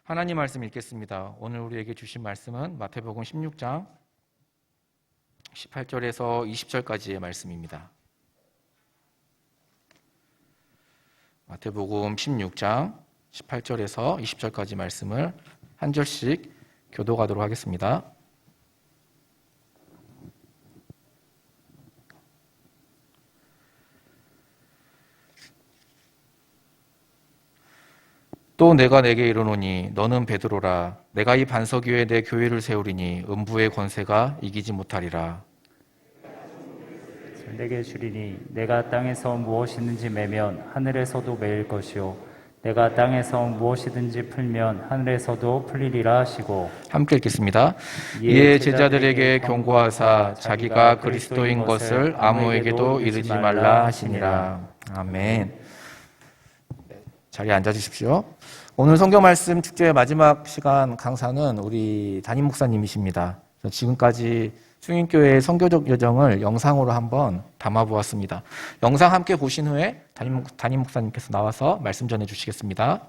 하나님 말씀 읽겠습니다. 오늘 우리에게 주신 말씀은 마태복음 16장 18절에서 20절까지의 말씀입니다. 마태복음 16장 18절에서 20절까지 말씀을 한 절씩 교독하도록 하겠습니다. 또 내가 내게 이르노니 너는 베드로라. 내가 이 반석 위에 내 교회를 세우리니 음부의 권세가 이기지 못하리라. 내게 주리니 내가 땅에서 무엇이든지 매면 하늘에서도 매일 것이요 내가 땅에서 무엇이든지 풀면 하늘에서도 풀리리라 하시고. 함께 읽겠습니다. 이에 제자들에게 경고하사 자기가 그리스도인 것을 아무에게도 이르지 말라 하시니라. 아멘. 자리에 앉아주십시오. 오늘 성경 말씀 축제의 마지막 시간 강사는 우리 담임 목사님이십니다. 지금까지 수인교회의 선교적 여정을 영상으로 한번 담아보았습니다. 영상 함께 보신 후에 담임 목사님께서 나와서 말씀 전해주시겠습니다.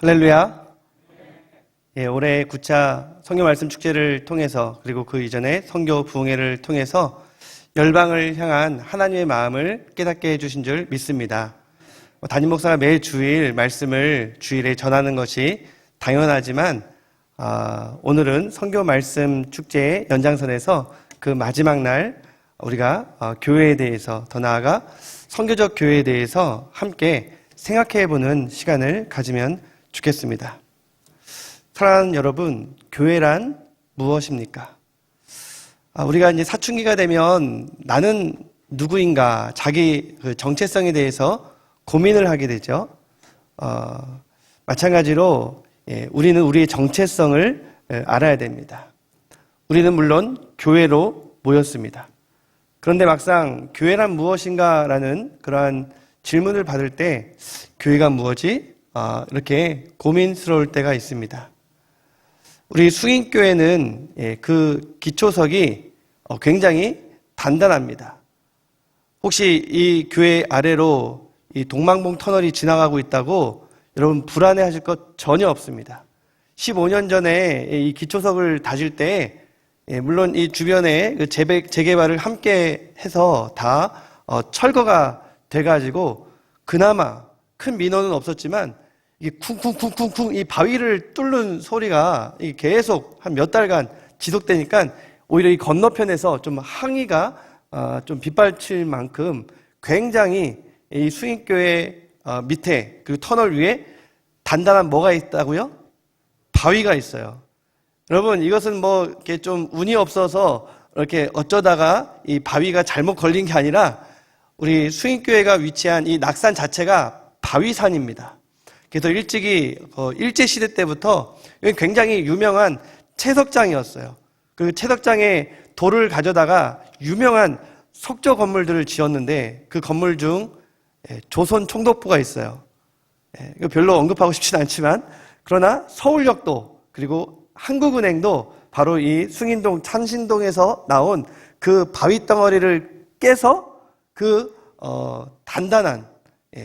할렐루야. 올해 9차 성경 말씀 축제를 통해서 그리고 그 이전에 선교 부흥회를 통해서 열방을 향한 하나님의 마음을 깨닫게 해주신 줄 믿습니다. 담임 목사가 매 주일 말씀을 주일에 전하는 것이 당연하지만 오늘은 선교 말씀 축제의 연장선에서 그 마지막 날 우리가 교회에 대해서 더 나아가 선교적 교회에 대해서 함께 생각해보는 시간을 가지면 좋겠습니다. 사랑하는 여러분, 교회란 무엇입니까? 우리가 이제 사춘기가 되면 나는 누구인가, 자기 그 정체성에 대해서 고민을 하게 되죠. 마찬가지로 우리는 우리의 정체성을 알아야 됩니다. 우리는 물론 교회로 모였습니다. 그런데 막상 교회란 무엇인가라는 그러한 질문을 받을 때 교회가 무엇이? 이렇게 고민스러울 때가 있습니다. 우리 수인교회는 그 기초석이 굉장히 단단합니다. 혹시 이 교회 아래로 이 동망봉 터널이 지나가고 있다고 여러분 불안해하실 것 전혀 없습니다. 15년 전에 이 기초석을 다질 때 물론 이 주변에 그 재개발을 함께 해서 다 철거가 돼가지고 그나마 큰 민원은 없었지만 이 쿵쿵쿵쿵쿵 이 바위를 뚫는 소리가 계속 한 몇 달간 지속되니까 오히려 이 건너편에서 좀 항의가 좀 빗발칠 만큼 굉장히 이 수인교회 밑에 그리고 터널 위에 단단한 뭐가 있다고요? 바위가 있어요. 여러분 이것은 뭐 이렇게 좀 운이 없어서 이렇게 어쩌다가 이 바위가 잘못 걸린 게 아니라 우리 수인교회가 위치한 이 낙산 자체가 바위산입니다. 그래서 일제 시대 때부터 여기 굉장히 유명한 채석장이었어요. 그 채석장에 돌을 가져다가 유명한 석조 건물들을 지었는데 그 건물 중 조선 총독부가 있어요. 이거 별로 언급하고 싶지는 않지만 그러나 서울역도 그리고 한국은행도 바로 이 숭인동 찬신동에서 나온 그 바위 덩어리를 깨서 그 단단한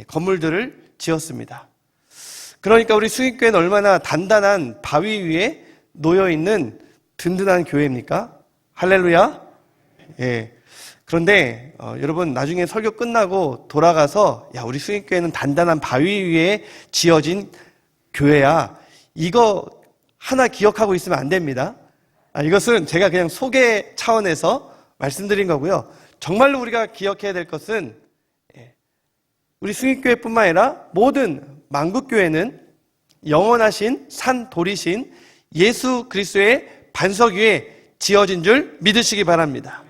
건물들을 지었습니다. 그러니까 우리 숭인교회는 얼마나 단단한 바위 위에 놓여있는 든든한 교회입니까? 할렐루야. 그런데 여러분 나중에 설교 끝나고 돌아가서 야 우리 숭인교회는 단단한 바위 위에 지어진 교회야. 이거 하나 기억하고 있으면 안 됩니다. 이것은 제가 그냥 소개 차원에서 말씀드린 거고요. 정말로 우리가 기억해야 될 것은 우리 숭인교회뿐만 아니라 모든 만국교회는 영원하신 산 돌이신 예수 그리스도의 반석 위에 지어진 줄 믿으시기 바랍니다.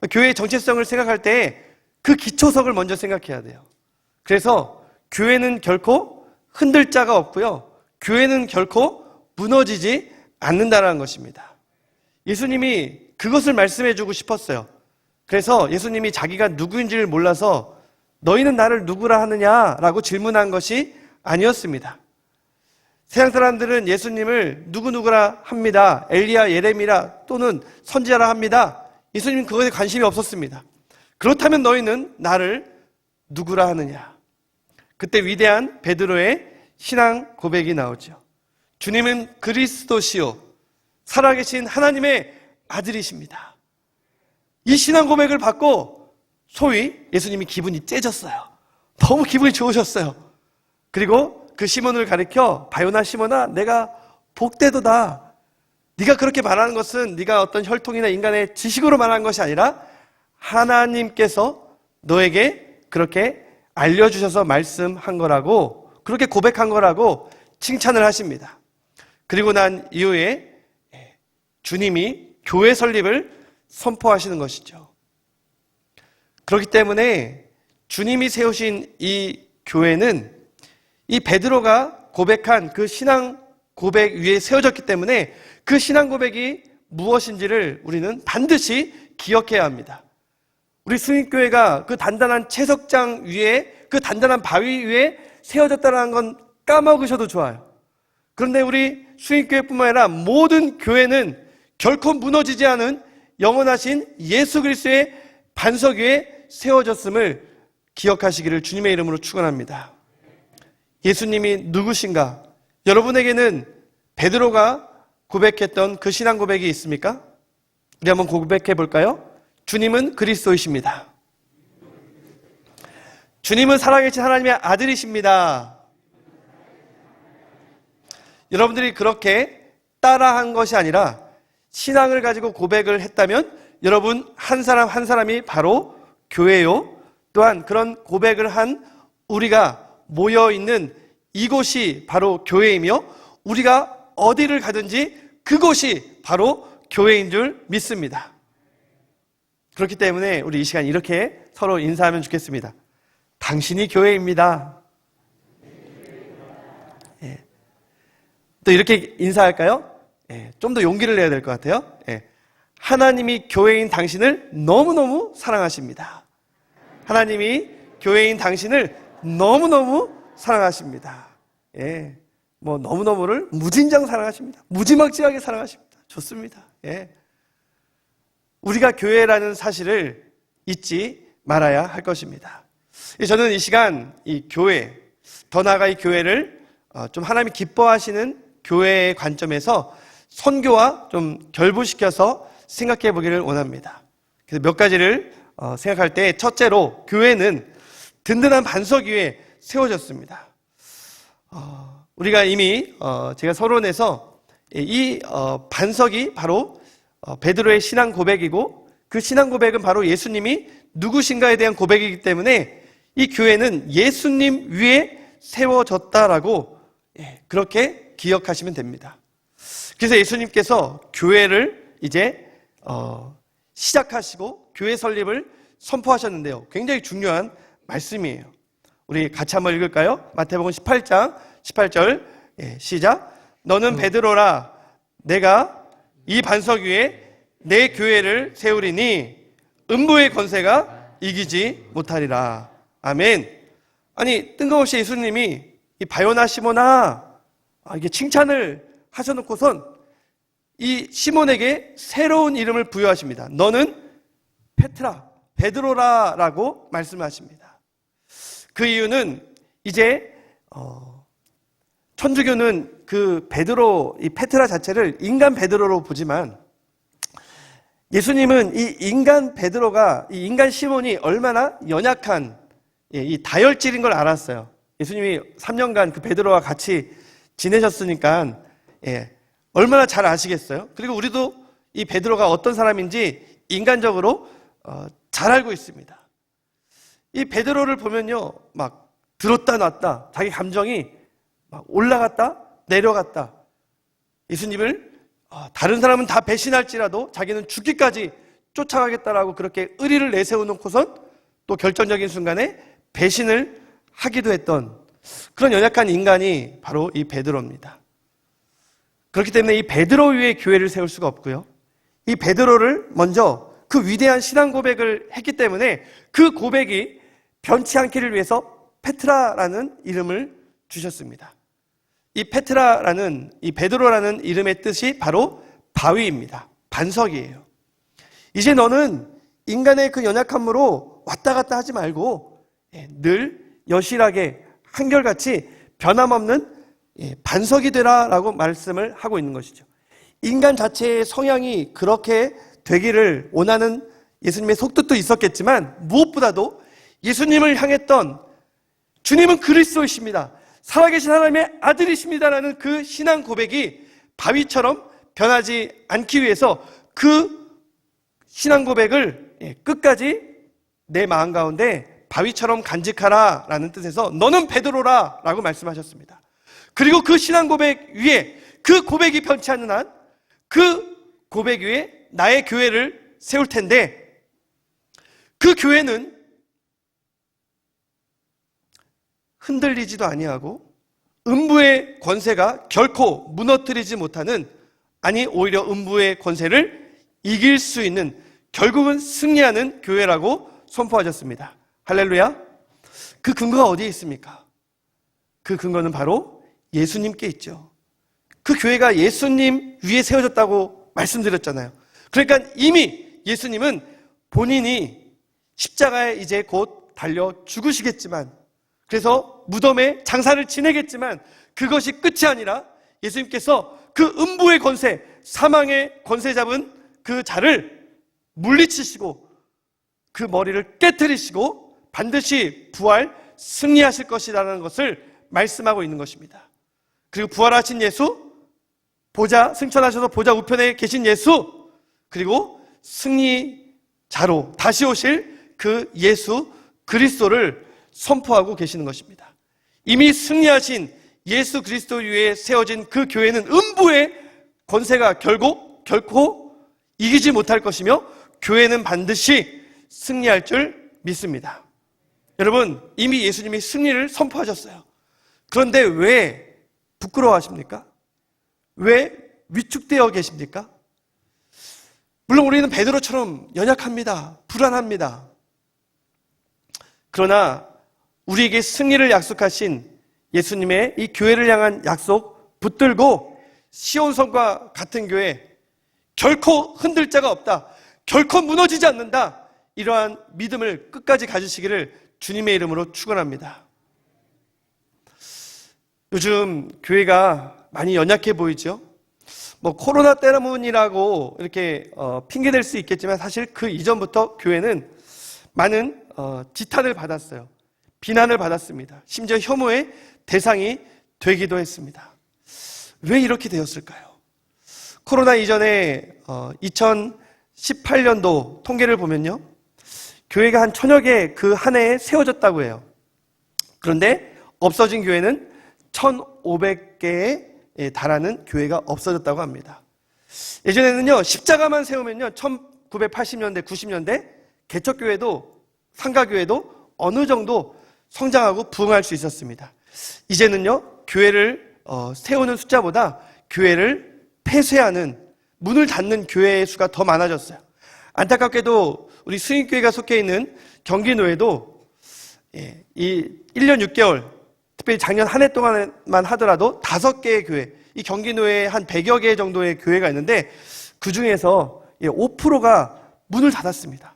교회의 정체성을 생각할 때 그 기초석을 먼저 생각해야 돼요. 그래서 교회는 결코 흔들 자가 없고요. 교회는 결코 무너지지 않는다는 것입니다. 예수님이 그것을 말씀해 주고 싶었어요. 그래서 예수님이 자기가 누구인지를 몰라서 너희는 나를 누구라 하느냐라고 질문한 것이 아니었습니다. 세상 사람들은 예수님을 누구누구라 합니다. 엘리야, 예레미야 또는 선지자라 합니다. 예수님은 그것에 관심이 없었습니다. 그렇다면 너희는 나를 누구라 하느냐? 그때 위대한 베드로의 신앙 고백이 나오죠. 주님은 그리스도시요 살아계신 하나님의 아들이십니다. 이 신앙 고백을 받고 소위 예수님이 기분이 째졌어요. 너무 기분이 좋으셨어요. 그리고 그 시몬을 가리켜 바요나 시몬아 내가 복되도다. 네가 그렇게 말하는 것은 네가 어떤 혈통이나 인간의 지식으로 말하는 것이 아니라 하나님께서 너에게 그렇게 알려주셔서 말씀한 거라고 그렇게 고백한 거라고 칭찬을 하십니다. 그리고 난 이후에 주님이 교회 설립을 선포하시는 것이죠. 그렇기 때문에 주님이 세우신 이 교회는 이 베드로가 고백한 그 신앙 고백 위에 세워졌기 때문에 그 신앙 고백이 무엇인지를 우리는 반드시 기억해야 합니다. 우리 숭인교회가 그 단단한 채석장 위에 그 단단한 바위 위에 세워졌다는 건 까먹으셔도 좋아요. 그런데 우리 숭인교회뿐만 아니라 모든 교회는 결코 무너지지 않은 영원하신 예수 그리스도의 반석 위에 세워졌음을 기억하시기를 주님의 이름으로 축원합니다. 예수님이 누구신가? 여러분에게는 베드로가 고백했던 그 신앙 고백이 있습니까? 우리 한번 고백해 볼까요? 주님은 그리스도이십니다. 주님은 살아계신 하나님의 아들이십니다. 여러분들이 그렇게 따라한 것이 아니라 신앙을 가지고 고백을 했다면 여러분 한 사람 한 사람이 바로 교회요. 또한 그런 고백을 한 우리가 모여있는 이곳이 바로 교회이며 우리가 어디를 가든지 그곳이 바로 교회인 줄 믿습니다. 그렇기 때문에 우리 이 시간 이렇게 서로 인사하면 좋겠습니다. 당신이 교회입니다. 또 이렇게 인사할까요? 좀 더 용기를 내야 될 것 같아요. 하나님이 교회인 당신을 너무너무 사랑하십니다. 하나님이 교회인 당신을 너무너무 사랑하십니다. 뭐 너무너무를 무진장 사랑하십니다. 무지막지하게 사랑하십니다. 좋습니다. 우리가 교회라는 사실을 잊지 말아야 할 것입니다. 저는 이 시간 이 교회, 더 나아가 이 교회를 좀 하나님이 기뻐하시는 교회의 관점에서 선교와 좀 결부시켜서 생각해 보기를 원합니다. 그래서 몇 가지를 생각할 때 첫째로 교회는 든든한 반석 위에 세워졌습니다. 우리가 이미 제가 서론에서 이 반석이 바로 베드로의 신앙 고백이고 그 신앙 고백은 바로 예수님이 누구신가에 대한 고백이기 때문에 이 교회는 예수님 위에 세워졌다라고 그렇게 기억하시면 됩니다. 그래서 예수님께서 교회를 이제 시작하시고 교회 설립을 선포하셨는데요. 굉장히 중요한 말씀이에요. 우리 같이 한번 읽을까요? 마태복음 18장 18절 시작. 너는 베드로라. 내가 이 반석 위에 내 교회를 세우리니 음부의 권세가 이기지 못하리라. 아멘. 아니 뜬금없이 예수님이 이 바요나 시몬아 이게 칭찬을 하셔놓고선 이 시몬에게 새로운 이름을 부여하십니다. 너는 페트라, 베드로라라고 말씀하십니다. 그 이유는 이제 천주교는 그 베드로, 이 페트라 자체를 인간 베드로로 보지만 예수님은 이 인간 베드로가, 이 인간 시몬이 얼마나 연약한 이 다혈질인 걸 알았어요. 예수님이 3년간 그 베드로와 같이 지내셨으니까 얼마나 잘 아시겠어요? 그리고 우리도 이 베드로가 어떤 사람인지 인간적으로 잘 알고 있습니다. 이 베드로를 보면요, 막 들었다 놨다, 자기 감정이 막 올라갔다 내려갔다. 예수님을 다른 사람은 다 배신할지라도 자기는 죽기까지 쫓아가겠다라고 그렇게 의리를 내세워놓고선 또 결정적인 순간에 배신을 하기도 했던 그런 연약한 인간이 바로 이 베드로입니다. 그렇기 때문에 이 베드로 위에 교회를 세울 수가 없고요. 이 베드로를 먼저 그 위대한 신앙 고백을 했기 때문에 그 고백이 변치 않기를 위해서 페트라라는 이름을 주셨습니다. 이 페트라라는, 이 베드로라는 이름의 뜻이 바로 바위입니다. 반석이에요. 이제 너는 인간의 그 연약함으로 왔다 갔다 하지 말고 늘 여실하게 한결같이 변함없는 반석이 되라라고 말씀을 하고 있는 것이죠. 인간 자체의 성향이 그렇게 되기를 원하는 예수님의 속뜻도 있었겠지만 무엇보다도 예수님을 향했던 주님은 그리스도이십니다, 살아계신 하나님의 아들이십니다라는 그 신앙 고백이 바위처럼 변하지 않기 위해서 그 신앙 고백을 끝까지 내 마음 가운데 바위처럼 간직하라라는 뜻에서 너는 베드로라라고 말씀하셨습니다. 그리고 그 신앙 고백 위에, 그 고백이 변치 않는 한 그 고백 위에 나의 교회를 세울 텐데, 그 교회는 흔들리지도 아니하고 음부의 권세가 결코 무너뜨리지 못하는, 아니 오히려 음부의 권세를 이길 수 있는, 결국은 승리하는 교회라고 선포하셨습니다. 할렐루야. 그 근거가 어디에 있습니까? 그 근거는 바로 예수님께 있죠. 그 교회가 예수님 위에 세워졌다고 말씀드렸잖아요. 그러니까 이미 예수님은 본인이 십자가에 이제 곧 달려 죽으시겠지만, 그래서 무덤에 장사를 지내겠지만 그것이 끝이 아니라 예수님께서 그 음부의 권세, 사망의 권세 잡은 그 자를 물리치시고 그 머리를 깨트리시고 반드시 부활, 승리하실 것이라는 것을 말씀하고 있는 것입니다. 그리고 부활하신 예수, 승천하셔서 보좌 우편에 계신 예수, 그리고 승리자로 다시 오실 그 예수 그리스도를 선포하고 계시는 것입니다. 이미 승리하신 예수 그리스도 위에 세워진 그 교회는 음부의 권세가 결코 이기지 못할 것이며 교회는 반드시 승리할 줄 믿습니다. 여러분, 이미 예수님이 승리를 선포하셨어요. 그런데 왜 부끄러워하십니까? 왜 위축되어 계십니까? 물론 우리는 베드로처럼 연약합니다. 불안합니다. 그러나 우리에게 승리를 약속하신 예수님의 이 교회를 향한 약속 붙들고 시온성과 같은 교회, 결코 흔들 자가 없다, 결코 무너지지 않는다, 이러한 믿음을 끝까지 가지시기를 주님의 이름으로 축원합니다. 요즘 교회가 많이 연약해 보이죠? 코로나 때문이라고 이렇게 핑계댈 수 있겠지만 사실 그 이전부터 교회는 많은 지탄을 받았어요. 비난을 받았습니다. 심지어 혐오의 대상이 되기도 했습니다. 왜 이렇게 되었을까요? 코로나 이전에 2018년도 통계를 보면요, 교회가 한 1000여 개 그 한 해에 세워졌다고 해요. 그런데 없어진 교회는 1500개에 달하는 교회가 없어졌다고 합니다. 예전에는요, 십자가만 세우면요, 1980년대, 90년대 개척교회도, 상가교회도 어느 정도 성장하고 부흥할 수 있었습니다. 이제는요, 교회를 세우는 숫자보다 교회를 폐쇄하는, 문을 닫는 교회의 수가 더 많아졌어요. 안타깝게도 우리 수인교회가 속해 있는 경기노회도 이 1년 6개월, 특별히 작년 한 해 동안만 하더라도 5개의 교회, 이 경기노회에 한 100여 개 정도의 교회가 있는데 그 중에서 5%가 문을 닫았습니다.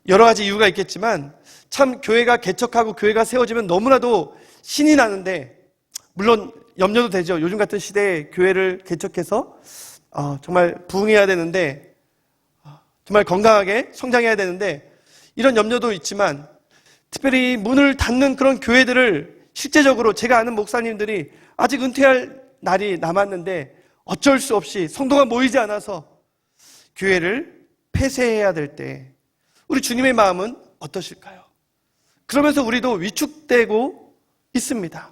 여러 가지 이유가 있겠지만 참 교회가 개척하고 교회가 세워지면 너무나도 신이 나는데, 물론 염려도 되죠. 요즘 같은 시대에 교회를 개척해서 정말 부흥해야 되는데, 정말 건강하게 성장해야 되는데, 이런 염려도 있지만 특별히 문을 닫는 그런 교회들을 실제적으로 제가 아는 목사님들이 아직 은퇴할 날이 남았는데 어쩔 수 없이 성도가 모이지 않아서 교회를 폐쇄해야 될 때 우리 주님의 마음은 어떠실까요? 그러면서 우리도 위축되고 있습니다.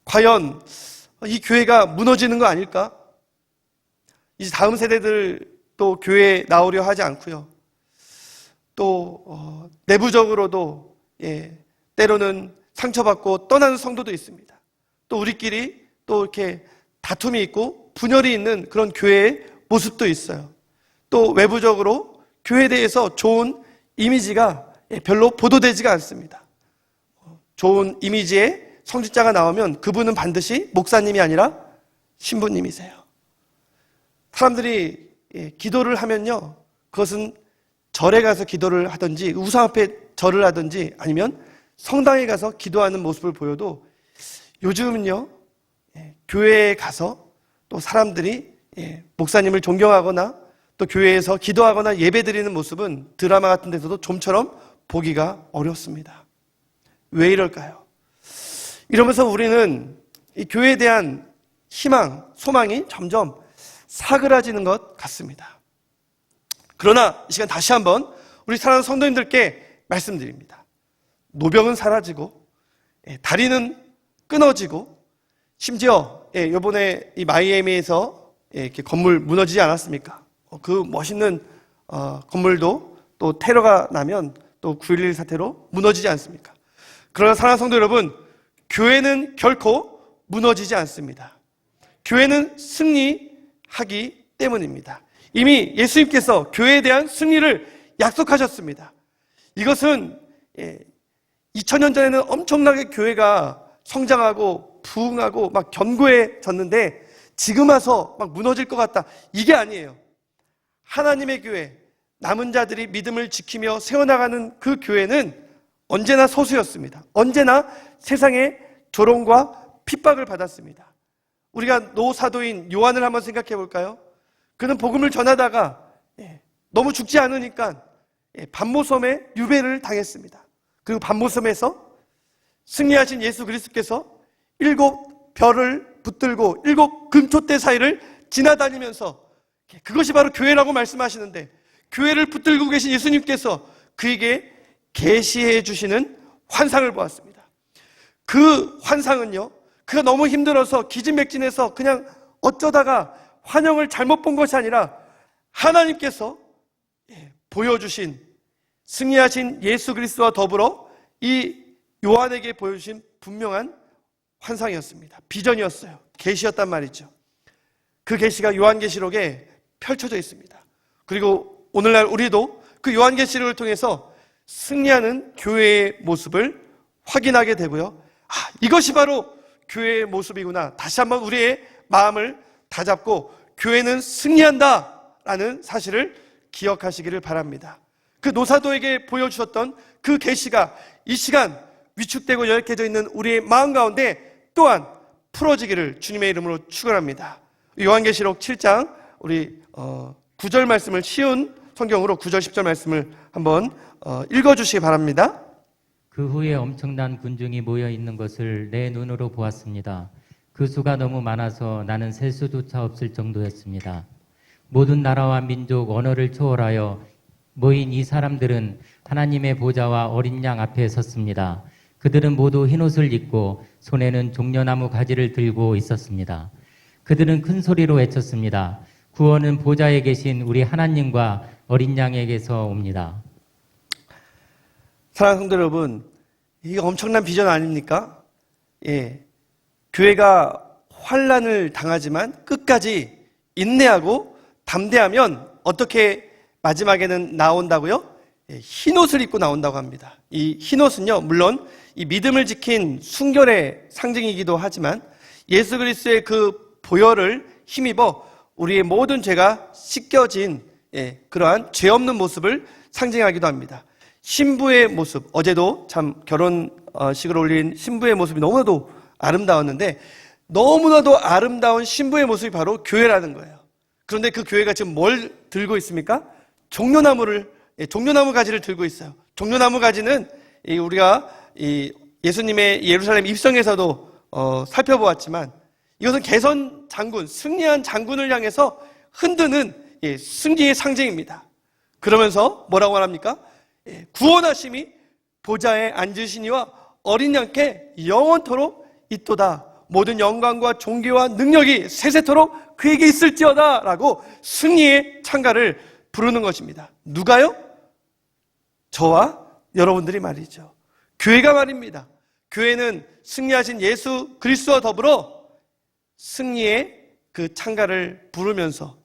과연 이 교회가 무너지는 거 아닐까? 이제 다음 세대들도 교회에 나오려 하지 않고요. 또 내부적으로도 때로는 상처받고 떠나는 성도도 있습니다. 또 우리끼리 또 이렇게 다툼이 있고 분열이 있는 그런 교회의 모습도 있어요. 또 외부적으로 교회에 대해서 좋은 이미지가 별로 보도되지가 않습니다. 좋은 이미지의 성직자가 나오면 그분은 반드시 목사님이 아니라 신부님이세요. 사람들이 기도를 하면요, 그것은 절에 가서 기도를 하든지 우상 앞에 절을 하든지 아니면 성당에 가서 기도하는 모습을 보여도 요즘은요, 교회에 가서 또 사람들이 목사님을 존경하거나 또 교회에서 기도하거나 예배드리는 모습은 드라마 같은 데서도 좀처럼 보기가 어렵습니다. 왜 이럴까요? 이러면서 우리는 이 교회에 대한 희망, 소망이 점점 사그라지는 것 같습니다. 그러나 이 시간 다시 한번 우리 사랑하는 성도님들께 말씀드립니다. 노병은 사라지고 다리는 끊어지고, 심지어 이번에 이 마이애미에서 이렇게 건물 무너지지 않았습니까? 그 멋있는 건물도 또 테러가 나면 또 9.11 사태로 무너지지 않습니까? 그러나 사랑하는 성도 여러분, 교회는 결코 무너지지 않습니다. 교회는 승리하기 때문입니다. 이미 예수님께서 교회에 대한 승리를 약속하셨습니다. 이것은 2000년 전에는 엄청나게 교회가 성장하고 부흥하고 막 견고해졌는데 지금 와서 막 무너질 것 같다, 이게 아니에요. 하나님의 교회, 남은 자들이 믿음을 지키며 세워나가는 그 교회는 언제나 소수였습니다. 언제나 세상의 조롱과 핍박을 받았습니다. 우리가 노사도인 요한을 한번 생각해 볼까요? 그는 복음을 전하다가 너무 죽지 않으니까 반모섬에 유배를 당했습니다. 그리고 반모섬에서 승리하신 예수 그리스도께서 7 별을 붙들고 7 금촛대 사이를 지나다니면서, 그것이 바로 교회라고 말씀하시는데, 교회를 붙들고 계신 예수님께서 그에게 계시해 주시는 환상을 보았습니다. 그 환상은요, 그가 너무 힘들어서 기진맥진해서 그냥 어쩌다가 환영을 잘못 본 것이 아니라 하나님께서 보여주신, 승리하신 예수 그리스도와 더불어 이 요한에게 보여주신 분명한 환상이었습니다. 비전이었어요. 계시였단 말이죠. 그 계시가 요한계시록에 펼쳐져 있습니다. 그리고 오늘날 우리도 그 요한계시록을 통해서 승리하는 교회의 모습을 확인하게 되고요. 이것이 바로 교회의 모습이구나, 다시 한번 우리의 마음을 다잡고 교회는 승리한다라는 사실을 기억하시기를 바랍니다. 그 노사도에게 보여주셨던 그 계시가 이 시간 위축되고 열악해져 있는 우리의 마음 가운데 또한 풀어지기를 주님의 이름으로 축원합니다. 요한계시록 7장 우리 9절 말씀을, 쉬운 성경으로 9절 10절 말씀을 한번 읽어주시기 바랍니다. 그 후에 엄청난 군중이 모여 있는 것을 내 눈으로 보았습니다. 그 수가 너무 많아서 나는 셀 수조차 없을 정도였습니다. 모든 나라와 민족, 언어를 초월하여 모인 이 사람들은 하나님의 보좌와 어린 양 앞에 섰습니다. 그들은 모두 흰옷을 입고 손에는 종려나무 가지를 들고 있었습니다. 그들은 큰 소리로 외쳤습니다. 구원은 보좌에 계신 우리 하나님과 어린 양에게서 옵니다. 사랑하는 성도 여러분, 이게 엄청난 비전 아닙니까? 교회가 환난을 당하지만 끝까지 인내하고 담대하면 어떻게 마지막에는 나온다고요? 흰옷을 입고 나온다고 합니다. 이 흰옷은요, 물론 이 믿음을 지킨 순결의 상징이기도 하지만 예수 그리스도의 그 보혈을 힘입어 우리의 모든 죄가 씻겨진 그러한 죄 없는 모습을 상징하기도 합니다. 신부의 모습, 어제도 참 결혼식을 올린 신부의 모습이 너무나도 아름다웠는데 너무나도 아름다운 신부의 모습이 바로 교회라는 거예요. 그런데 그 교회가 지금 뭘 들고 있습니까? 종려나무 가지를 들고 있어요. 종려나무 가지는 우리가 예수님의 예루살렘 입성에서도 살펴보았지만 이것은 개선 장군, 승리한 장군을 향해서 흔드는 승리의 상징입니다. 그러면서 뭐라고 말합니까? 구원하심이 보좌에 앉으시니와 어린 양께 영원토록 있도다. 모든 영광과 존귀와 능력이 세세토록 그에게 있을지어다 라고 승리의 찬가를 부르는 것입니다. 누가요? 저와 여러분들이 말이죠. 교회가 말입니다. 교회는 승리하신 예수 그리스도와 더불어 승리의 그 찬가를 부르면서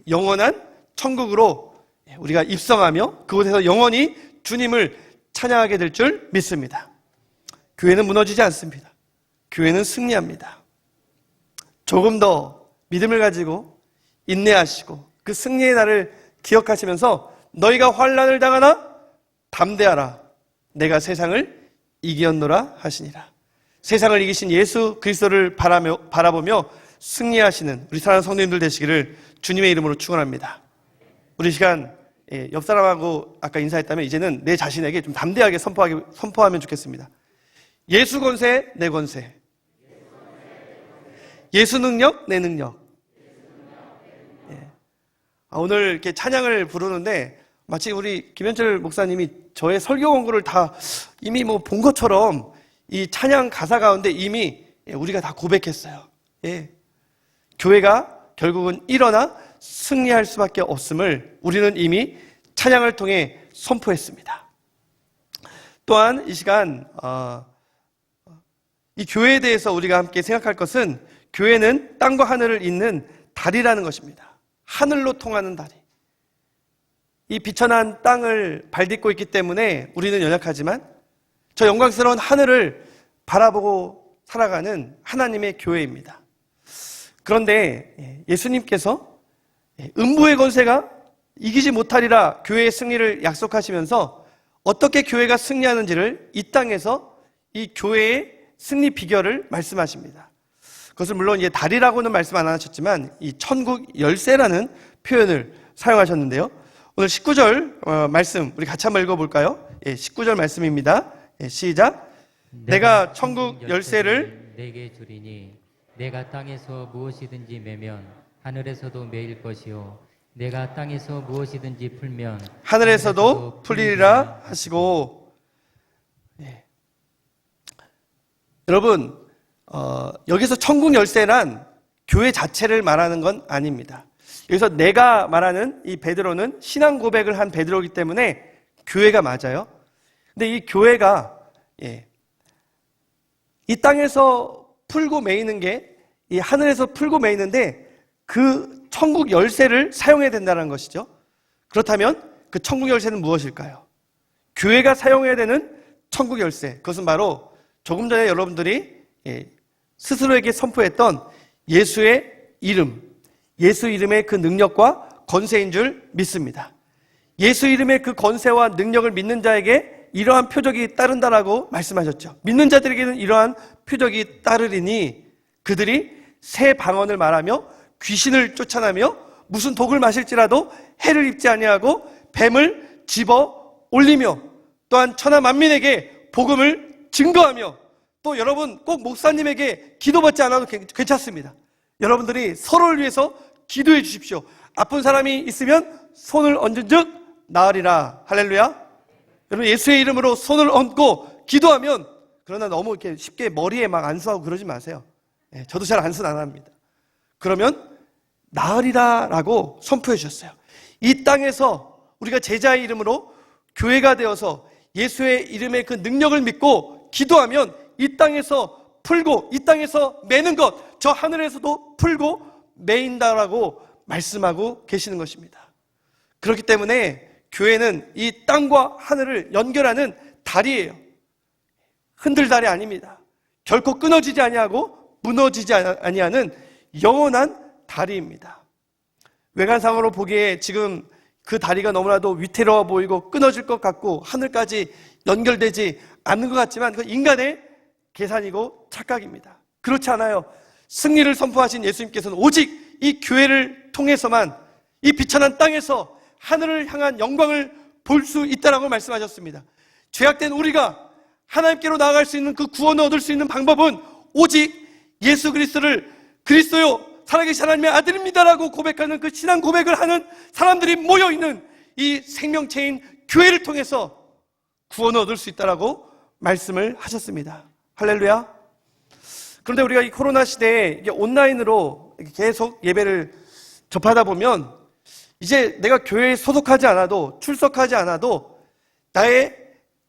영원한 천국으로 우리가 입성하며 그곳에서 영원히 주님을 찬양하게 될 줄 믿습니다. 교회는 무너지지 않습니다. 교회는 승리합니다. 조금 더 믿음을 가지고 인내하시고 그 승리의 날을 기억하시면서 너희가 환난을 당하나 담대하라. 내가 세상을 이기었노라 하시니라. 세상을 이기신 예수 그리스도를 바라보며 승리하시는 우리 사랑하는 성도님들 되시기를 주님의 이름으로 축원합니다. 우리 시간 옆 사람하고 아까 인사했다면 이제는 내 자신에게 좀 담대하게 선포하면 좋겠습니다. 예수 권세, 내 권세. 예수 능력, 내 능력. 오늘 이렇게 찬양을 부르는데 마치 우리 김현철 목사님이 저의 설교 원고를 다 이미 본 것처럼 이 찬양 가사 가운데 이미 우리가 다 고백했어요. 교회가 결국은 일어나 승리할 수밖에 없음을 우리는 이미 찬양을 통해 선포했습니다. 또한 이 시간 이 교회에 대해서 우리가 함께 생각할 것은 교회는 땅과 하늘을 잇는 다리라는 것입니다. 하늘로 통하는 다리. 이 비천한 땅을 발딛고 있기 때문에 우리는 연약하지만 저 영광스러운 하늘을 바라보고 살아가는 하나님의 교회입니다. 그런데 예수님께서 음부의 권세가 이기지 못하리라 교회의 승리를 약속하시면서 어떻게 교회가 승리하는지를 이 땅에서 이 교회의 승리 비결을 말씀하십니다. 그것을 물론 다리라고는 말씀 안 하셨지만 이 천국 열쇠라는 표현을 사용하셨는데요. 오늘 19절 말씀 우리 같이 한번 읽어볼까요? 19절 말씀입니다. 시작. 내가 천국 열쇠를 내게 주리니 내가 땅에서 무엇이든지 매면 하늘에서도 매일 것이요 내가 땅에서 무엇이든지 풀면 하늘에서도 풀리리라 하시고. 여러분 여기서 천국 열쇠란 교회 자체를 말하는 건 아닙니다. 여기서 내가 말하는 이 베드로는 신앙 고백을 한 베드로이기 때문에 교회가 맞아요. 근데 이 교회가 이 땅에서 풀고 매이는 게 이 하늘에서 풀고 매이는데 그 천국 열쇠를 사용해야 된다는 것이죠. 그렇다면 그 천국 열쇠는 무엇일까요? 교회가 사용해야 되는 천국 열쇠, 그것은 바로 조금 전에 여러분들이 스스로에게 선포했던 예수의 이름, 예수 이름의 그 능력과 권세인 줄 믿습니다. 예수 이름의 그 권세와 능력을 믿는 자에게 이러한 표적이 따른다라고 말씀하셨죠. 믿는 자들에게는 이러한 표적이 따르리니 그들이 새 방언을 말하며 귀신을 쫓아내며 무슨 독을 마실지라도 해를 입지 아니하고 뱀을 집어 올리며 또한 천하 만민에게 복음을 증거하며 또 여러분 꼭 목사님에게 기도받지 않아도 괜찮습니다. 여러분들이 서로를 위해서 기도해 주십시오. 아픈 사람이 있으면 손을 얹은 즉 나으리라. 할렐루야. 여러분 예수의 이름으로 손을 얹고 기도하면, 그러나 너무 이렇게 쉽게 머리에 막 안수하고 그러지 마세요. 저도 잘 안수는 안 합니다. 그러면 나으리라 라고 선포해 주셨어요. 이 땅에서 우리가 제자의 이름으로 교회가 되어서 예수의 이름의 그 능력을 믿고 기도하면 이 땅에서 풀고 이 땅에서 매는 것 저 하늘에서도 풀고 매인다라고 말씀하고 계시는 것입니다. 그렇기 때문에 교회는 이 땅과 하늘을 연결하는 다리예요. 흔들다리 아닙니다. 결코 끊어지지 아니하고 무너지지 아니하는 영원한 다리입니다. 외관상으로 보기에 지금 그 다리가 너무나도 위태로워 보이고 끊어질 것 같고 하늘까지 연결되지 않는 것 같지만 그 인간의 계산이고 착각입니다. 그렇지 않아요. 승리를 선포하신 예수님께서는 오직 이 교회를 통해서만 이 비천한 땅에서 하늘을 향한 영광을 볼 수 있다라고 말씀하셨습니다. 죄악된 우리가 하나님께로 나아갈 수 있는 그 구원을 얻을 수 있는 방법은 오직 예수 그리스도를 그리스도요 살아계신 하나님의 아들입니다라고 고백하는 그 신앙 고백을 하는 사람들이 모여있는 이 생명체인 교회를 통해서 구원을 얻을 수 있다라고 말씀을 하셨습니다. 할렐루야. 그런데 우리가 이 코로나 시대에 온라인으로 계속 예배를 접하다 보면 이제 내가 교회에 소속하지 않아도 출석하지 않아도 나의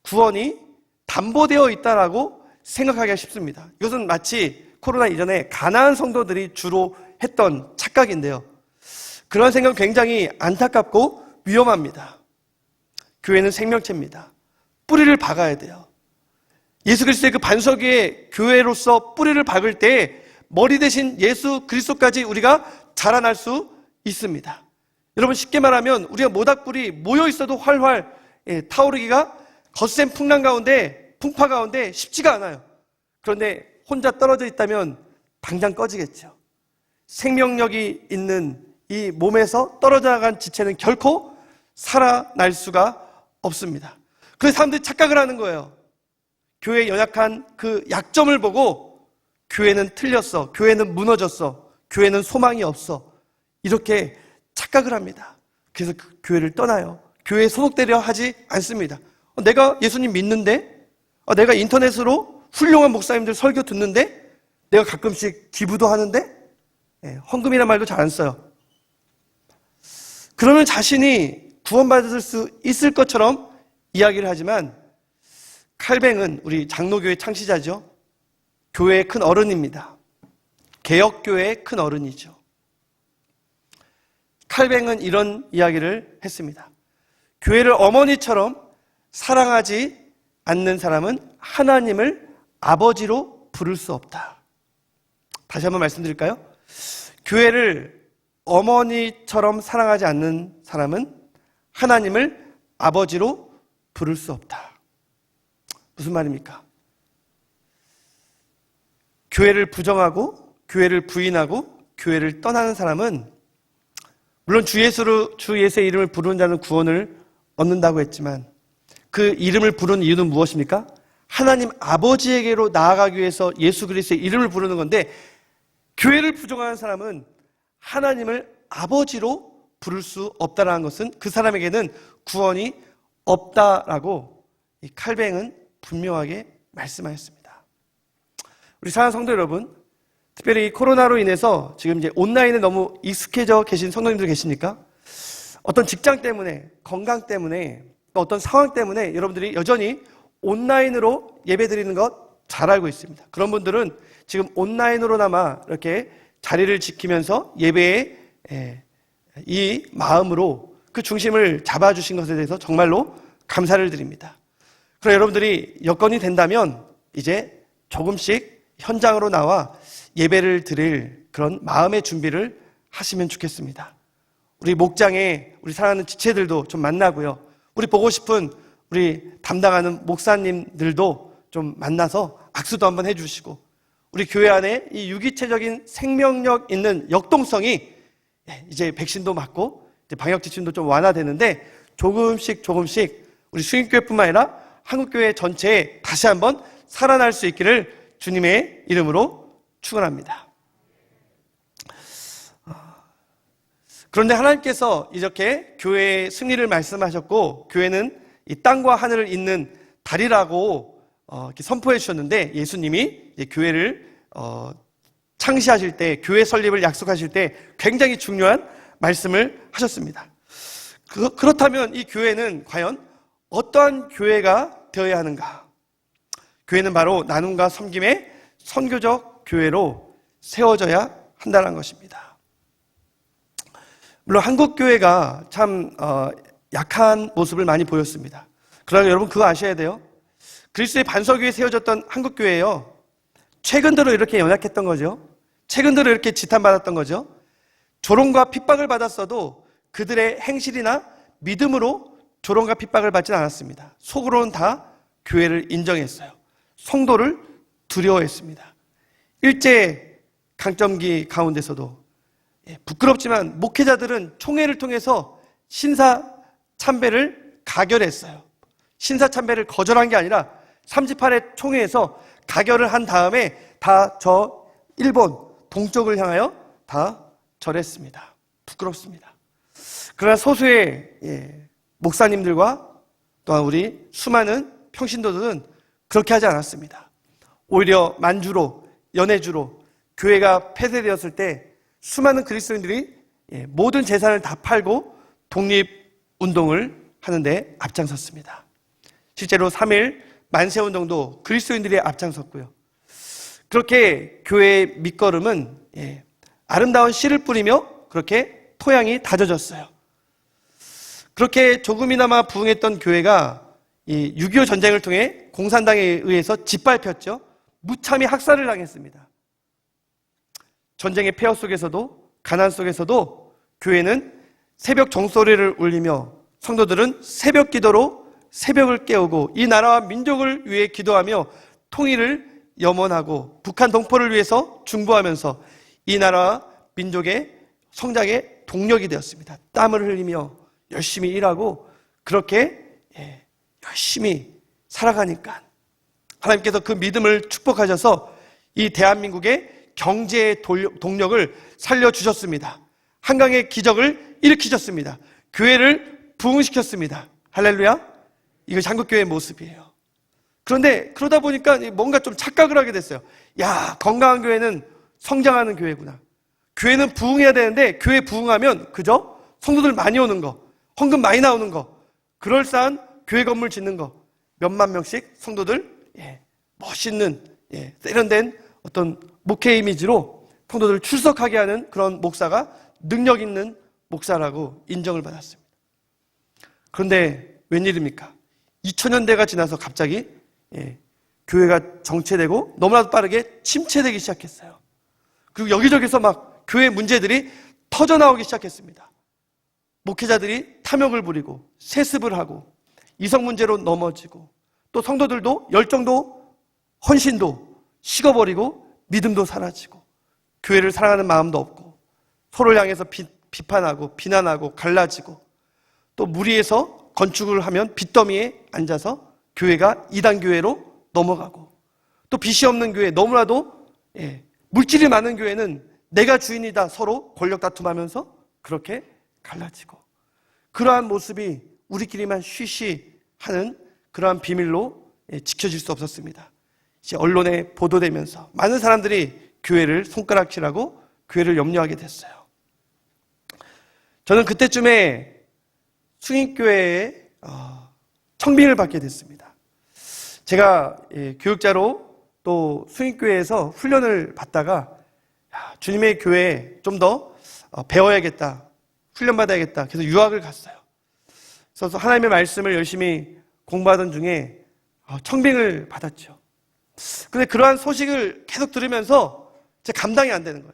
구원이 담보되어 있다라고 생각하기가 쉽습니다. 이것은 마치 코로나 이전에 가나안 성도들이 주로 했던 착각인데요. 그런 생각은 굉장히 안타깝고 위험합니다. 교회는 생명체입니다. 뿌리를 박아야 돼요. 예수 그리스도의 그 반석 위에 교회로서 뿌리를 박을 때 머리 대신 예수 그리스도까지 우리가 자라날 수 있습니다. 여러분 쉽게 말하면 우리가 모닥불이 모여 있어도 활활 타오르기가 거센 풍랑 가운데 풍파 가운데 쉽지가 않아요. 그런데 혼자 떨어져 있다면 당장 꺼지겠죠. 생명력이 있는 이 몸에서 떨어져 나간 지체는 결코 살아날 수가 없습니다. 그래서 사람들이 착각을 하는 거예요. 교회의 연약한 그 약점을 보고 교회는 틀렸어, 교회는 무너졌어, 교회는 소망이 없어 이렇게 착각을 합니다. 그래서 그 교회를 떠나요. 교회에 소속되려 하지 않습니다. 내가 예수님 믿는데, 내가 인터넷으로 훌륭한 목사님들 설교 듣는데, 내가 가끔씩 기부도 하는데 헌금이라는 말도 잘 안 써요. 그러면 자신이 구원받을 수 있을 것처럼 이야기를 하지만 칼뱅은 우리 장로교회 창시자죠. 교회의 큰 어른입니다. 개혁교회의 큰 어른이죠. 칼뱅은 이런 이야기를 했습니다. 교회를 어머니처럼 사랑하지 않는 사람은 하나님을 아버지로 부를 수 없다. 다시 한번 말씀드릴까요? 교회를 어머니처럼 사랑하지 않는 사람은 하나님을 아버지로 부를 수 없다. 무슨 말입니까? 교회를 부정하고 교회를 부인하고 교회를 떠나는 사람은 물론 주 예수의 이름을 부르는 자는 구원을 얻는다고 했지만 그 이름을 부르는 이유는 무엇입니까? 하나님 아버지에게로 나아가기 위해서 예수 그리스도의 이름을 부르는 건데 교회를 부정하는 사람은 하나님을 아버지로 부를 수 없다는 것은 그 사람에게는 구원이 없다라고 이 칼뱅은 분명하게 말씀하셨습니다. 우리 사랑하는 성도 여러분, 특별히 코로나로 인해서 지금 이제 온라인에 너무 익숙해져 계신 성도님들 계십니까? 어떤 직장 때문에, 건강 때문에, 어떤 상황 때문에 여러분들이 여전히 온라인으로 예배 드리는 것 잘 알고 있습니다. 그런 분들은 지금 온라인으로나마 이렇게 자리를 지키면서 예배에 이 마음으로 그 중심을 잡아주신 것에 대해서 정말로 감사를 드립니다. 그럼 여러분들이 여건이 된다면 이제 조금씩 현장으로 나와 예배를 드릴 그런 마음의 준비를 하시면 좋겠습니다. 우리 목장에 우리 사랑하는 지체들도 좀 만나고요. 우리 보고 싶은 우리 담당하는 목사님들도 좀 만나서 악수도 한번 해주시고 우리 교회 안에 이 유기체적인 생명력 있는 역동성이 이제 백신도 맞고 이제 방역 지침도 좀 완화되는데 조금씩 우리 수인교회뿐만 아니라 한국교회 전체에 다시 한번 살아날 수 있기를 주님의 이름으로 축원합니다. 그런데 하나님께서 이렇게 교회의 승리를 말씀하셨고 교회는 이 땅과 하늘을 잇는 다리라고 이렇게 선포해 주셨는데 예수님이 이제 교회를 창시하실 때 교회 설립을 약속하실 때 굉장히 중요한 말씀을 하셨습니다. 그렇다면 이 교회는 과연 어떠한 교회가 되어야 하는가? 교회는 바로 나눔과 섬김의 선교적 교회로 세워져야 한다는 것입니다. 물론 한국 교회가 참 약한 모습을 많이 보였습니다. 그러나 여러분 그거 아셔야 돼요. 그리스도의 반석위에 세워졌던 한국 교회예요. 최근 들어 이렇게 연약했던 거죠. 최근 들어 이렇게 지탄받았던 거죠. 조롱과 핍박을 받았어도 그들의 행실이나 믿음으로 조롱과 핍박을 받진 않았습니다. 속으로는 다 교회를 인정했어요. 성도를 두려워했습니다. 일제 강점기 가운데서도 부끄럽지만 목회자들은 총회를 통해서 신사 참배를 가결했어요. 신사 참배를 거절한 게 아니라 38회 총회에서 가결을 한 다음에 다 저 일본 동쪽을 향하여 다 절했습니다. 부끄럽습니다. 그러나 소수의 목사님들과 또한 우리 수많은 평신도들은 그렇게 하지 않았습니다. 오히려 만주로, 연해주로 교회가 폐쇄되었을 때 수많은 그리스도인들이 모든 재산을 다 팔고 독립운동을 하는데 앞장섰습니다. 실제로 3.1 만세운동도 그리스도인들이 앞장섰고요. 그렇게 교회의 밑거름은 아름다운 씨를 뿌리며 그렇게 토양이 다져졌어요. 그렇게 조금이나마 부흥했던 교회가 이 6.25 전쟁을 통해 공산당에 의해서 짓밟혔죠. 무참히 학살을 당했습니다. 전쟁의 폐허 속에서도 가난 속에서도 교회는 새벽 종소리를 울리며 성도들은 새벽 기도로 새벽을 깨우고 이 나라와 민족을 위해 기도하며 통일을 염원하고 북한 동포를 위해서 중보하면서 이 나라와 민족의 성장의 동력이 되었습니다. 땀을 흘리며 열심히 일하고 그렇게 열심히 살아가니까 하나님께서 그 믿음을 축복하셔서 이 대한민국의 경제의 동력을 살려주셨습니다. 한강의 기적을 일으키셨습니다. 교회를 부흥시켰습니다. 할렐루야. 이것이 한국교회의 모습이에요. 그런데 그러다 보니까 뭔가 좀 착각을 하게 됐어요. 야, 건강한 교회는 성장하는 교회구나. 교회는 부흥해야 되는데 교회 부흥하면 그저 성도들 많이 오는 거, 헌금 많이 나오는 거, 그럴싸한 교회 건물 짓는 거, 몇만 명씩 성도들 멋있는 세련된 어떤 목회 이미지로 성도들 출석하게 하는 그런 목사가 능력 있는 목사라고 인정을 받았습니다. 그런데 웬일입니까? 2000년대가 지나서 갑자기 교회가 정체되고 너무나도 빠르게 침체되기 시작했어요. 그리고 여기저기서 막 교회 문제들이 터져나오기 시작했습니다. 목회자들이 탐욕을 부리고 세습을 하고 이성 문제로 넘어지고 또 성도들도 열정도 헌신도 식어버리고 믿음도 사라지고 교회를 사랑하는 마음도 없고 서로를 향해서 비판하고 비난하고 갈라지고 또 무리해서 건축을 하면 빚더미에 앉아서 교회가 이단교회로 넘어가고 또 빚이 없는 교회, 너무나도 물질이 많은 교회는 내가 주인이다 서로 권력 다툼하면서 그렇게 갈라지고 그러한 모습이 우리끼리만 쉬쉬하는 그러한 비밀로 지켜질 수 없었습니다. 이제 언론에 보도되면서 많은 사람들이 교회를 손가락질하고 교회를 염려하게 됐어요. 저는 그때쯤에 승인교회에 청빙을 받게 됐습니다. 제가 교육자로 또 승인교회에서 훈련을 받다가 주님의 교회에 좀 더 배워야겠다, 훈련받아야겠다, 그래서 유학을 갔어요. 그래서 하나님의 말씀을 열심히 공부하던 중에 청빙을 받았죠. 근데 그러한 소식을 계속 들으면서 제 감당이 안 되는 거예요.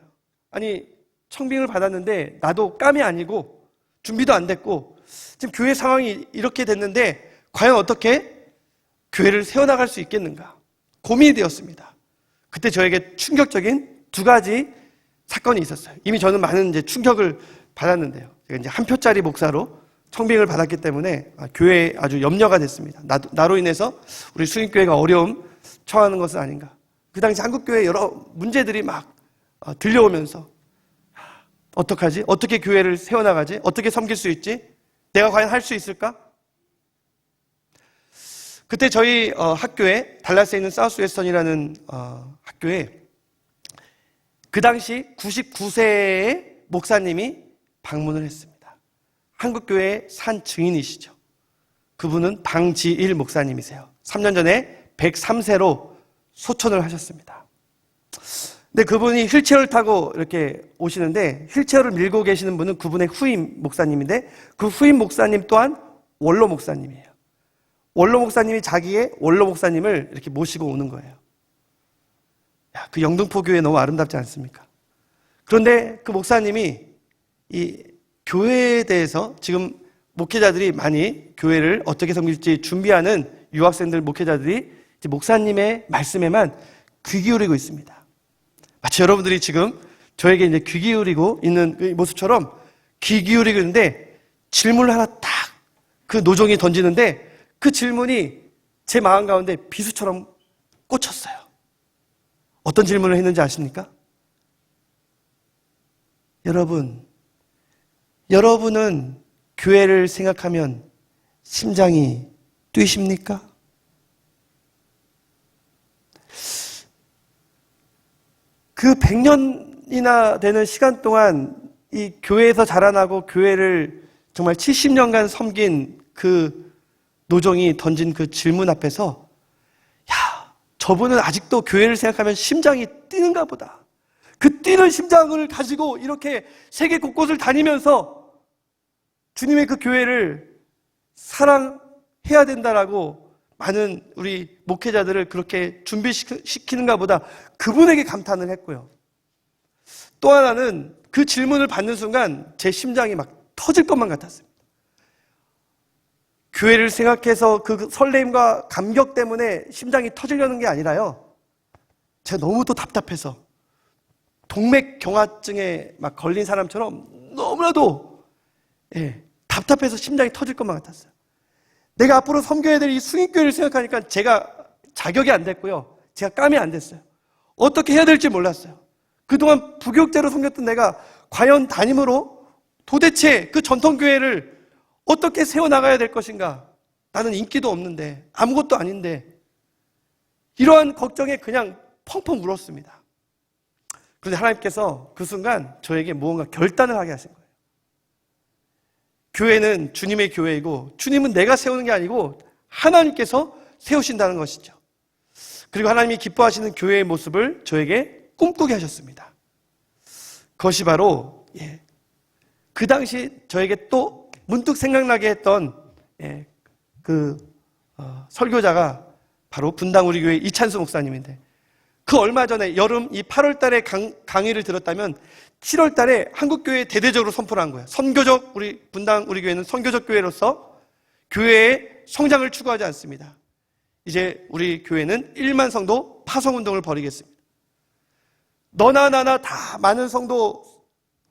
아니, 청빙을 받았는데 나도 깜이 아니고 준비도 안 됐고 지금 교회 상황이 이렇게 됐는데 과연 어떻게 교회를 세워나갈 수 있겠는가 고민이 되었습니다. 그때 저에게 충격적인 두 가지 사건이 있었어요. 이미 저는 많은 이제 충격을 받았는데요. 제가 이제 한 표짜리 목사로 청빙을 받았기 때문에 교회에 아주 염려가 됐습니다. 나로 인해서 우리 수인교회가 어려움 처하는 것은 아닌가. 그 당시 한국교회 여러 문제들이 막 들려오면서 어떡하지? 어떻게 교회를 세워나가지? 어떻게 섬길 수 있지? 내가 과연 할 수 있을까? 그때 저희 학교에 달라스에 있는 사우스웨스턴이라는 학교에 그 당시 99세의 목사님이 방문을 했습니다. 한국교회의 산 증인이시죠. 그분은 방지일 목사님이세요. 3년 전에 103세로 소천을 하셨습니다. 근데 그분이 휠체어를 타고 이렇게 오시는데 휠체어를 밀고 계시는 분은 그분의 후임 목사님인데 그 후임 목사님 또한 원로 목사님이에요. 원로 목사님이 자기의 원로 목사님을 이렇게 모시고 오는 거예요. 야, 그 영등포 교회 너무 아름답지 않습니까? 그런데 그 목사님이 이 교회에 대해서 지금 목회자들이 많이 교회를 어떻게 섬길지 준비하는 유학생들 목회자들이 이제 목사님의 말씀에만 귀 기울이고 있습니다. 마치 여러분들이 지금 저에게 이제 귀 기울이고 있는 그 모습처럼 귀 기울이고 있는데 질문을 하나 딱 그 노종이 던지는데 그 질문이 제 마음 가운데 비수처럼 꽂혔어요. 어떤 질문을 했는지 아십니까? 여러분은 교회를 생각하면 심장이 뛰십니까? 그 100년이나 되는 시간 동안 이 교회에서 자라나고 교회를 정말 70년간 섬긴 그 노종이 던진 그 질문 앞에서 야, 저분은 아직도 교회를 생각하면 심장이 뛰는가 보다. 그 뛰는 심장을 가지고 이렇게 세계 곳곳을 다니면서 주님의 그 교회를 사랑해야 된다라고 많은 우리 목회자들을 그렇게 준비시키는가 보다 그분에게 감탄을 했고요. 또 하나는 그 질문을 받는 순간 제 심장이 막 터질 것만 같았습니다. 교회를 생각해서 그 설레임과 감격 때문에 심장이 터지려는 게 아니라요. 제가 너무 또 답답해서 동맥경화증에 막 걸린 사람처럼 너무나도 답답해서 심장이 터질 것만 같았어요. 내가 앞으로 섬겨야 될 이 수인교회를 생각하니까 제가 자격이 안 됐고요. 제가 감이 안 됐어요. 어떻게 해야 될지 몰랐어요. 그동안 부교육자로 섬겼던 내가 과연 담임으로 도대체 그 전통교회를 어떻게 세워나가야 될 것인가? 나는 인기도 없는데 아무것도 아닌데 이러한 걱정에 그냥 펑펑 울었습니다. 그런데 하나님께서 그 순간 저에게 무언가 결단을 하게 하신 거예요. 교회는 주님의 교회이고 주님은 내가 세우는 게 아니고 하나님께서 세우신다는 것이죠. 그리고 하나님이 기뻐하시는 교회의 모습을 저에게 꿈꾸게 하셨습니다. 그것이 바로 그 당시 저에게 또 문득 생각나게 했던 설교자가 바로 분당 우리 교회 이찬수 목사님인데 그 얼마 전에 여름 이 8월 달에 강의를 들었다면 7월 달에 한국교회에 대대적으로 선포를 한 거예요. 선교적 우리 분당 우리 교회는 선교적 교회로서 교회의 성장을 추구하지 않습니다. 이제 우리 교회는 1만 성도 파송운동을 벌이겠습니다. 너나 나나 다 많은 성도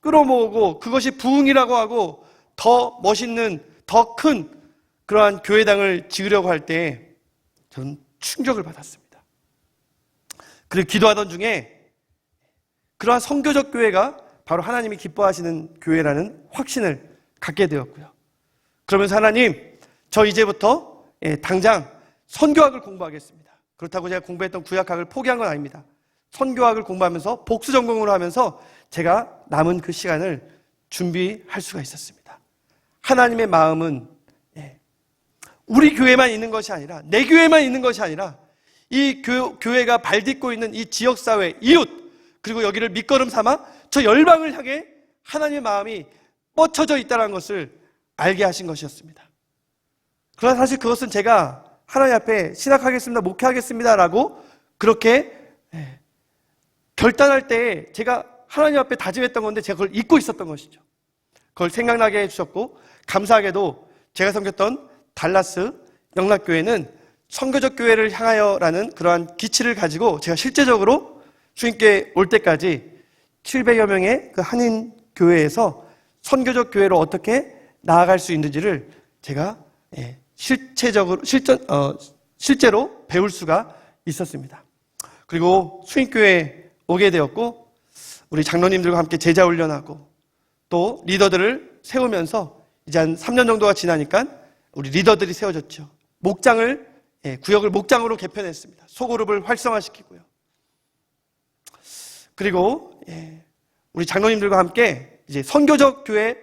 끌어모으고 그것이 부흥이라고 하고 더 멋있는 더 큰 그러한 교회당을 지으려고 할 때 저는 충격을 받았습니다. 그리고 기도하던 중에 그러한 선교적 교회가 바로 하나님이 기뻐하시는 교회라는 확신을 갖게 되었고요. 그러면서 하나님, 저 이제부터 당장 선교학을 공부하겠습니다. 그렇다고 제가 공부했던 구약학을 포기한 건 아닙니다. 선교학을 공부하면서 복수 전공으로 하면서 제가 남은 그 시간을 준비할 수가 있었습니다. 하나님의 마음은 우리 교회만 있는 것이 아니라 내 교회만 있는 것이 아니라 이 교회가 발딛고 있는 이 지역사회, 이웃 그리고 여기를 밑거름 삼아 저 열방을 향해 하나님의 마음이 뻗쳐져 있다는 것을 알게 하신 것이었습니다. 그러나 사실 그것은 제가 하나님 앞에 신학하겠습니다, 목회하겠습니다 라고 그렇게 결단할 때 제가 하나님 앞에 다짐했던 건데 제가 그걸 잊고 있었던 것이죠. 그걸 생각나게 해주셨고 감사하게도 제가 섬겼던 달라스 영락교회는 선교적 교회를 향하여라는 그러한 기치를 가지고 제가 실제적으로 주님께 올 때까지 700여 명의 그 한인 교회에서 선교적 교회로 어떻게 나아갈 수 있는지를 제가 실제로 배울 수가 있었습니다. 그리고 수인교회에 오게 되었고 우리 장로님들과 함께 제자 훈련하고 또 리더들을 세우면서 이제 한 3년 정도가 지나니까 우리 리더들이 세워졌죠. 구역을 목장으로 개편했습니다. 소그룹을 활성화시키고요. 그리고 우리 장로님들과 함께 이제 선교적 교회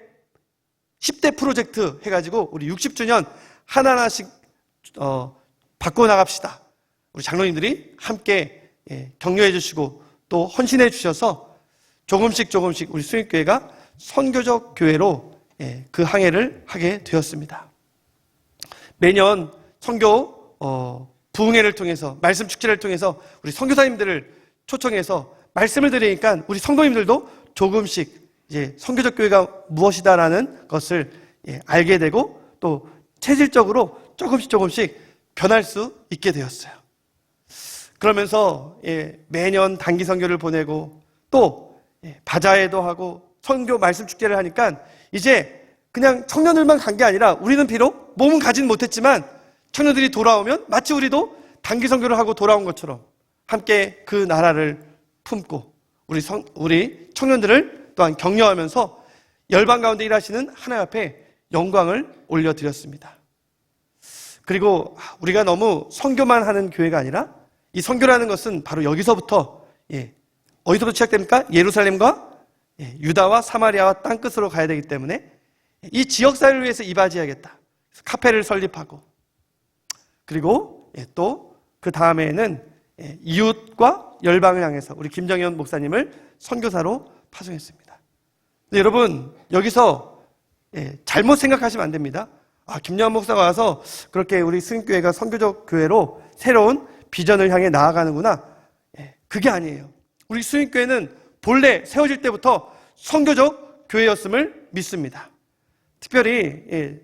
10대 프로젝트 해가지고 우리 60주년 하나하나씩 바꿔 나갑시다. 우리 장로님들이 함께 격려해 주시고 또 헌신해 주셔서 조금씩 우리 수익교회가 선교적 교회로 그 항해를 하게 되었습니다. 매년 선교 부흥회를 통해서 말씀 축제를 통해서 우리 선교사님들을 초청해서 말씀을 드리니까 우리 성도님들도 조금씩 이제 선교적 교회가 무엇이다라는 것을 알게 되고 또 체질적으로 조금씩 변할 수 있게 되었어요. 그러면서 매년 단기 선교를 보내고 또 바자회도 하고 선교 말씀 축제를 하니까 이제 그냥 청년들만 간 게 아니라 우리는 비록 몸은 가진 못했지만 청년들이 돌아오면 마치 우리도 단기 선교를 하고 돌아온 것처럼 함께 그 나라를 품고 우리 청년들을 또한 격려하면서 열방 가운데 일하시는 하나님 앞에 영광을 올려드렸습니다. 그리고 우리가 너무 선교만 하는 교회가 아니라 이 선교라는 것은 바로 여기서부터 어디서부터 시작됩니까? 예루살렘과 유다와 사마리아와 땅끝으로 가야 되기 때문에 이 지역사회를 위해서 이바지해야겠다. 카페를 설립하고 그리고 또 그 다음에는 이웃과 열방을 향해서 우리 김정현 목사님을 선교사로 파송했습니다. 여러분 여기서 잘못 생각하시면 안 됩니다. 김정현 목사가 와서 그렇게 우리 수인교회가 선교적 교회로 새로운 비전을 향해 나아가는구나. 그게 아니에요. 우리 수인교회는 본래 세워질 때부터 선교적 교회였음을 믿습니다. 특별히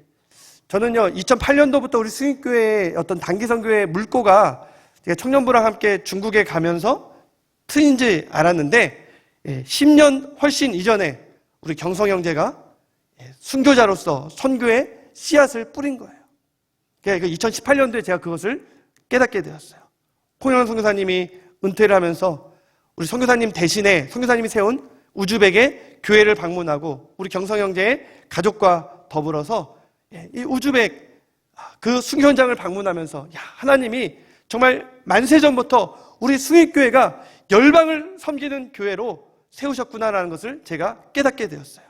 저는요 2008년도부터 우리 수인교회의 어떤 단기 선교의 물꼬가 제가 청년부랑 함께 중국에 가면서 트인지 알았는데 10년 훨씬 이전에 우리 경성 형제가 순교자로서 선교의 씨앗을 뿌린 거예요. 2018년도에 제가 그것을 깨닫게 되었어요. 홍영환 선교사님이 은퇴를 하면서 우리 선교사님 대신에 선교사님이 세운 우즈벡의 교회를 방문하고 우리 경성 형제의 가족과 더불어서 이 우즈벡 그 순교 현장을 방문하면서 하나님이 정말 만세전부터 우리 수익교회가 열방을 섬기는 교회로 세우셨구나라는 것을 제가 깨닫게 되었어요.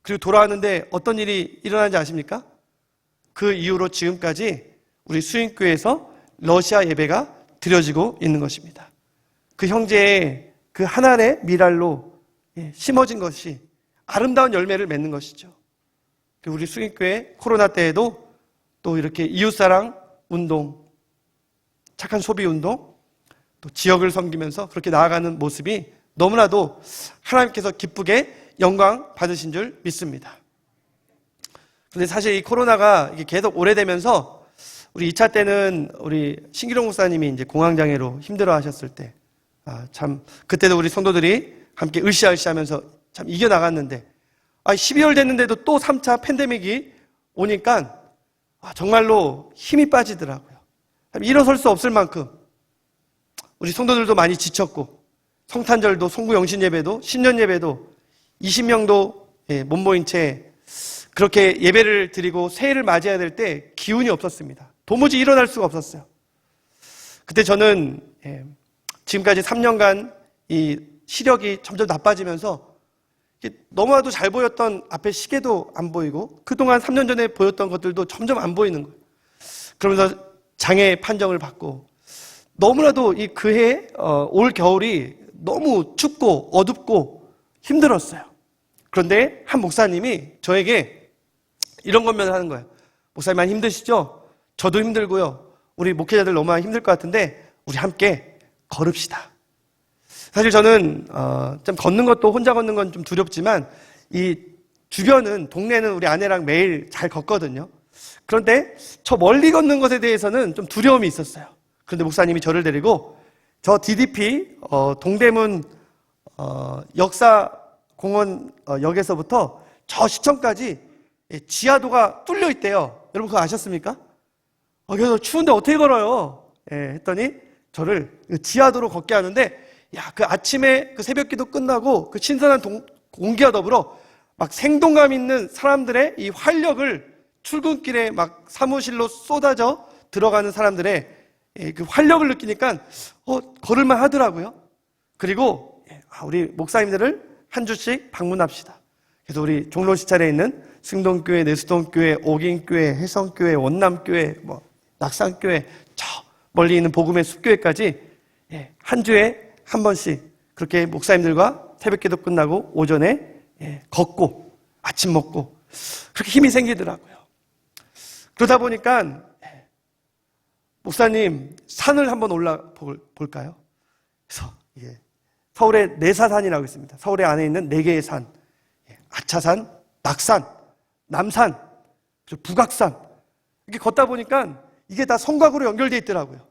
그리고 돌아왔는데 어떤 일이 일어나는지 아십니까? 그 이후로 지금까지 우리 수익교회에서 러시아 예배가 드려지고 있는 것입니다. 그 형제의 그 하나의 미랄로 심어진 것이 아름다운 열매를 맺는 것이죠. 우리 수익교회 코로나 때에도 또 이렇게 이웃사랑 운동, 착한 소비 운동, 또 지역을 섬기면서 그렇게 나아가는 모습이 너무나도 하나님께서 기쁘게 영광 받으신 줄 믿습니다. 그런데 사실 이 코로나가 이게 계속 오래되면서 우리 2차 때는 우리 신기록 목사님이 이제 공황장애로 힘들어 하셨을 때, 참, 그때도 우리 성도들이 함께 으쌰으쌰하면서 참 이겨나갔는데, 12월 됐는데도 또 3차 팬데믹이 오니까, 정말로 힘이 빠지더라고요. 일어설 수 없을 만큼, 우리 성도들도 많이 지쳤고, 성탄절도, 송구영신 예배도, 신년 예배도, 20명도 못 모인 채 그렇게 예배를 드리고 새해를 맞이해야 될 때 기운이 없었습니다. 도무지 일어날 수가 없었어요. 그때 저는 지금까지 3년간 이 시력이 점점 나빠지면서 너무나도 잘 보였던 앞에 시계도 안 보이고 그동안 3년 전에 보였던 것들도 점점 안 보이는 거예요. 그러면서 장애 판정을 받고 너무나도 이 그해 올 겨울이 너무 춥고 어둡고 힘들었어요. 그런데 한 목사님이 저에게 이런 권면을 하는 거예요. 목사님 많이 힘드시죠? 저도 힘들고요. 우리 목회자들 너무 힘들 것 같은데 우리 함께 걸읍시다. 사실 저는 좀 걷는 것도 혼자 걷는 건 좀 두렵지만 이 주변은 동네는 우리 아내랑 매일 잘 걷거든요. 그런데 저 멀리 걷는 것에 대해서는 좀 두려움이 있었어요. 그런데 목사님이 저를 데리고 저 DDP 동대문 역사공원 역에서부터 저 시청까지 지하도가 뚫려 있대요. 여러분 그거 아셨습니까? 그래서 추운데 어떻게 걸어요? 했더니 저를 지하도로 걷게 하는데 그 아침에 그 새벽기도 끝나고 그 신선한 공기와 더불어 막 생동감 있는 사람들의 이 활력을 출근길에 막 사무실로 쏟아져 들어가는 사람들의 그 활력을 느끼니까 걸을만 하더라고요. 그리고 우리 목사님들을 한 주씩 방문합시다. 그래서 우리 종로 시찰에 있는 승동교회, 내수동교회, 옥인교회, 해성교회, 원남교회, 낙산교회, 저 멀리 있는 복음의 숲교회까지 한 주에 한 번씩 그렇게 목사님들과 새벽기도 끝나고 오전에 걷고 아침 먹고 그렇게 힘이 생기더라고요. 그러다 보니까 목사님 산을 한번 올라 볼까요? 그래서 서울에 내사산이라고 있습니다. 서울에 안에 있는 4개의 산, 아차산, 낙산, 남산, 그리고 북악산 이렇게 걷다 보니까 이게 다 성곽으로 연결되어 있더라고요.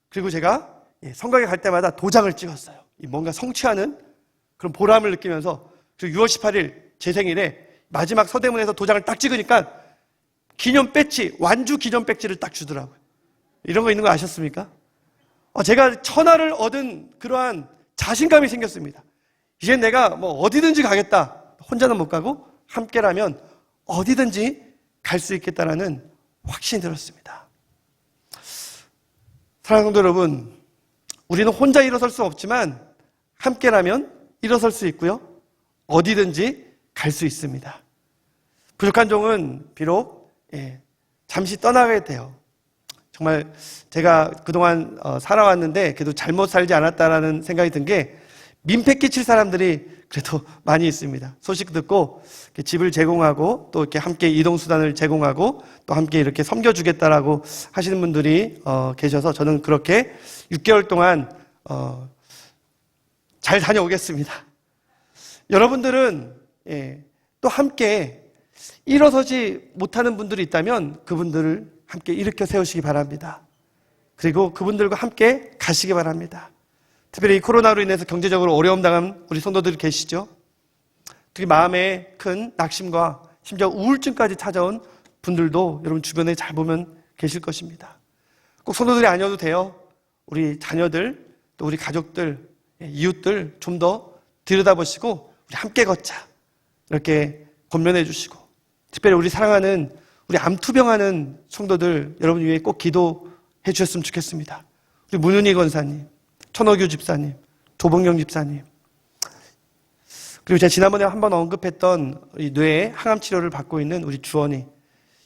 그리고 제가 성곽에 갈 때마다 도장을 찍었어요. 뭔가 성취하는 그런 보람을 느끼면서 6월 18일 제 생일에 마지막 서대문에서 도장을 딱 찍으니까 기념 배지, 완주 기념 배지를 딱 주더라고요. 이런 거 있는 거 아셨습니까? 제가 천하를 얻은 그러한 자신감이 생겼습니다. 이제 내가 뭐 어디든지 가겠다. 혼자는 못 가고 함께라면 어디든지 갈 수 있겠다라는 확신이 들었습니다. 사랑하는 성도 여러분, 우리는 혼자 일어설 수 없지만 함께라면 일어설 수 있고요. 어디든지 갈 수 있습니다. 부족한 종은 비록 잠시 떠나게 돼요. 정말 제가 그동안 살아왔는데 그래도 잘못 살지 않았다라는 생각이 든 게 민폐 끼칠 사람들이 그래도 많이 있습니다. 소식 듣고 집을 제공하고 또 이렇게 함께 이동수단을 제공하고 또 함께 이렇게 섬겨주겠다라고 하시는 분들이 계셔서 저는 그렇게 6개월 동안 잘 다녀오겠습니다. 여러분들은 또 함께 일어서지 못하는 분들이 있다면 그분들을 함께 일으켜 세우시기 바랍니다. 그리고 그분들과 함께 가시기 바랍니다. 특별히 이 코로나로 인해서 경제적으로 어려움 당한 우리 성도들이 계시죠. 특히 마음에 큰 낙심과 심지어 우울증까지 찾아온 분들도 여러분 주변에 잘 보면 계실 것입니다. 꼭 성도들이 아니어도 돼요. 우리 자녀들, 또 우리 가족들, 이웃들 좀 더 들여다보시고 우리 함께 걷자 이렇게 권면해 주시고, 특별히 우리 사랑하는 우리 암투병하는 성도들 여러분 위해 꼭 기도해 주셨으면 좋겠습니다. 우리 문은희 권사님, 천호규 집사님, 조봉경 집사님, 그리고 제가 지난번에 한번 언급했던 이 뇌 항암 치료를 받고 있는 우리 주원이,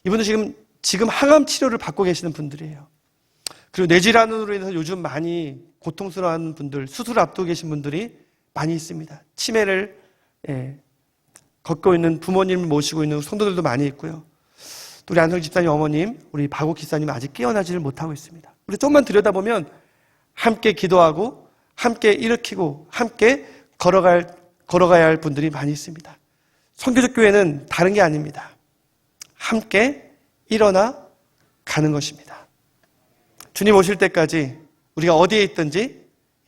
이분은 지금 항암 치료를 받고 계시는 분들이에요. 그리고 뇌질환으로 인해서 요즘 많이 고통스러워하는 분들, 수술 앞두고 계신 분들이 많이 있습니다. 치매를 걷고 있는 부모님을 모시고 있는 성도들도 많이 있고요. 또 우리 안성 집사님 어머님, 우리 박옥 기사님은 아직 깨어나지를 못하고 있습니다. 우리 조금만 들여다보면 함께 기도하고 함께 일으키고 함께 걸어가야 할 분들이 많이 있습니다. 선교적 교회는 다른 게 아닙니다. 함께 일어나 가는 것입니다. 주님 오실 때까지 우리가 어디에 있든지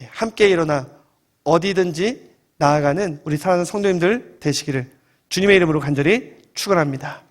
함께 일어나 어디든지 나아가는 우리 사랑하는 성도님들 되시기를 주님의 이름으로 간절히 축원합니다.